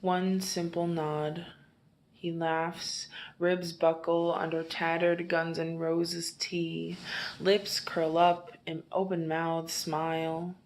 One simple nod. He laughs, ribs buckle under tattered Guns N' Roses tee, lips curl up in open mouthed smile.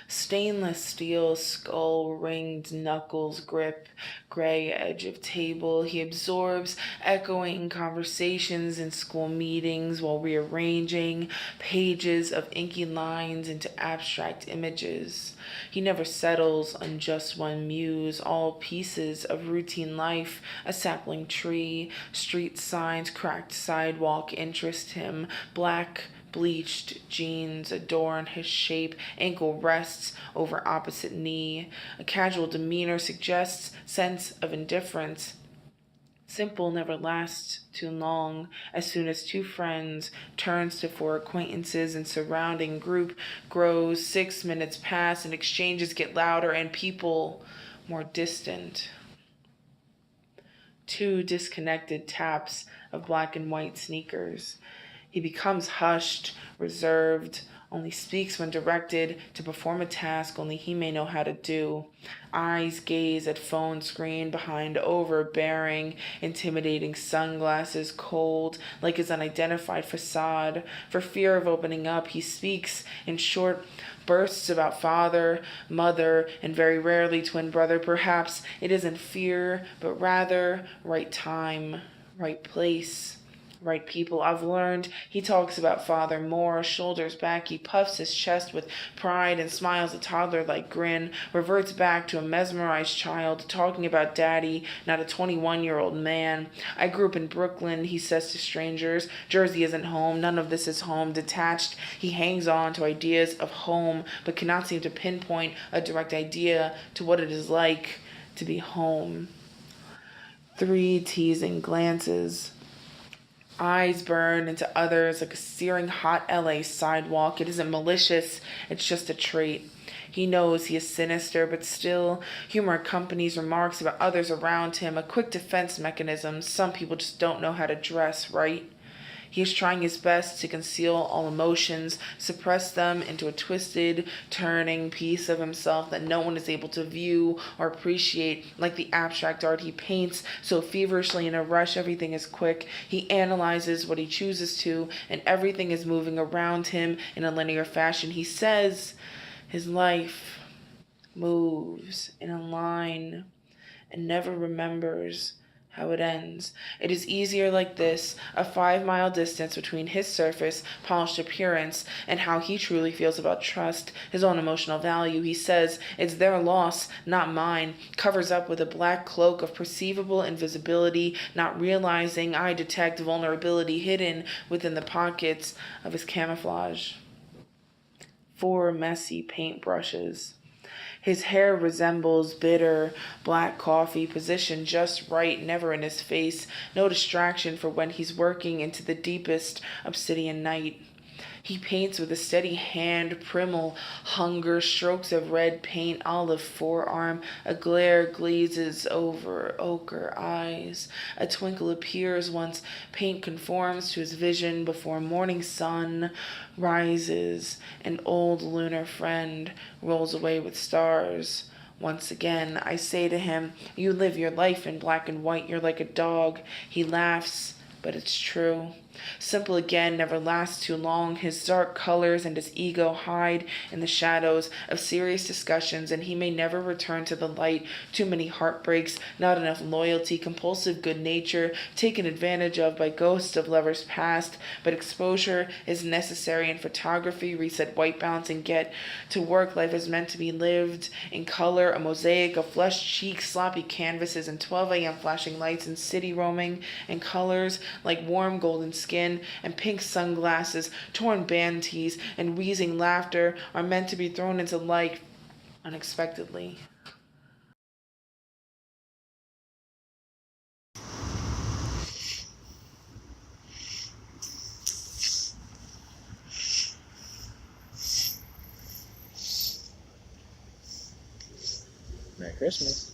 Stainless steel skull ringed knuckles grip gray edge of table. He absorbs echoing conversations in school meetings while rearranging pages of inky lines into abstract images. He never settles on just one muse, all pieces of routine life, a sapling tree, street signs, cracked sidewalk interest him, black bleached jeans adorn his shape, ankle rests over opposite knee. A casual demeanor suggests sense of indifference. Simple never lasts too long. As soon as two friends turns to four acquaintances and surrounding group grows, 6 minutes pass and exchanges get louder and people more distant. Two disconnected taps of black and white sneakers. He becomes hushed, reserved, only speaks when directed to perform a task only he may know how to do. Eyes gaze at phone screen behind overbearing, intimidating sunglasses, cold like his unidentified facade. For fear of opening up, he speaks in short bursts about father, mother, and very rarely twin brother. Perhaps it isn't fear, but rather right time, right place. Right people. I've learned he talks about father more, shoulders back, he puffs his chest with pride and smiles a toddler-like grin, reverts back to a mesmerized child, talking about daddy, not a 21-year-old man. I grew up in Brooklyn, he says to strangers. Jersey isn't home, none of this is home. Detached, he hangs on to ideas of home, but cannot seem to pinpoint a direct idea to what it is like to be home. 3 teasing glances. Eyes burn into others like a searing hot LA sidewalk. It isn't malicious, it's just a trait. He knows he is sinister, but still, humor accompanies remarks about others around him, a quick defense mechanism. Some people just don't know how to dress, right? He is trying his best to conceal all emotions, suppress them into a twisted, turning piece of himself that no one is able to view or appreciate, like the abstract art he paints so feverishly in a rush. Everything is quick. He analyzes what he chooses to, and everything is moving around him in a linear fashion. He says his life moves in a line and never remembers how it ends. It is easier like this, a 5-mile distance between his surface, polished appearance, and how he truly feels about trust, his own emotional value. He says it's their loss, not mine, covers up with a black cloak of perceivable invisibility, not realizing I detect vulnerability hidden within the pockets of his camouflage. 4 messy paintbrushes. His hair resembles bitter black coffee, positioned just right, never in his face. No distraction for when he's working into the deepest obsidian night. He paints with a steady hand, primal hunger, strokes of red paint, olive forearm. A glare glazes over ochre eyes. A twinkle appears once paint conforms to his vision before morning sun rises. An old lunar friend rolls away with stars. Once again, I say to him, you live your life in black and white. You're like a dog. He laughs, but it's true. Simple again never lasts too long. His dark colors and his ego hide in the shadows of serious discussions, and he may never return to the light. Too many heartbreaks, not enough loyalty, compulsive good nature, taken advantage of by ghosts of lovers past. But exposure is necessary in photography. Reset white balance and get to work. Life is meant to be lived in color, a mosaic of flushed cheeks, sloppy canvases, and 12 a.m. flashing lights, and city roaming and colors like warm golden skin and pink sunglasses. Torn band tees and wheezing laughter are meant to be thrown into light unexpectedly. Merry Christmas.